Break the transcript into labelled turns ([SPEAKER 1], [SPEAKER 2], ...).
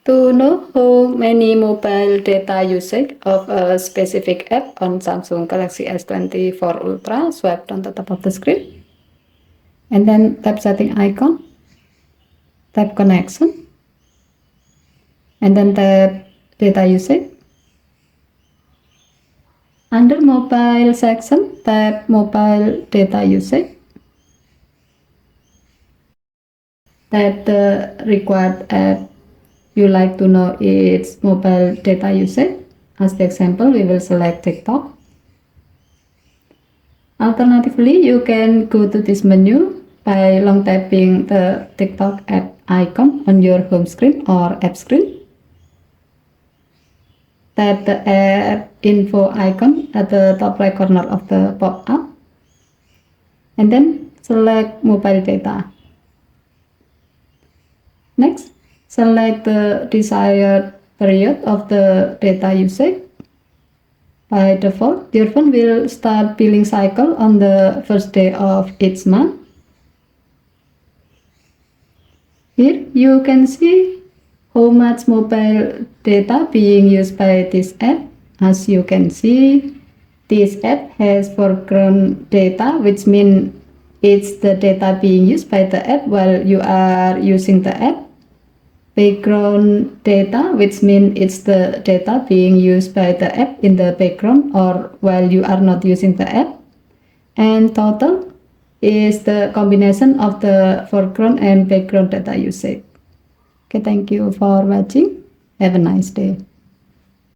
[SPEAKER 1] To know how many mobile data usage of a specific app on Samsung Galaxy S24 Ultra, swipe down the top of the screen and then tap setting icon, tap connection, and then tap data usage. Under mobile section, tap mobile data usage. Tap the required app you like to know its mobile data usage. As the example, we will select TikTok. Alternatively, you can go to this menu by long tapping the TikTok app icon on your home screen or app screen. Tap the app info icon at the top right corner of the pop-up and then select mobile data. Next, select the desired period of the data usage. By default, your phone will start billing cycle on the first day of each month. Here you can see how much mobile data being used by this app. As you can see, this app has foreground data, which means it's the data being used by the app while you are using the app. Background data, which means it's the data being used by the app in the background or while you are not using the app. And total is the combination of the foreground and background data usage. Okay, thank you for watching. Have a nice day.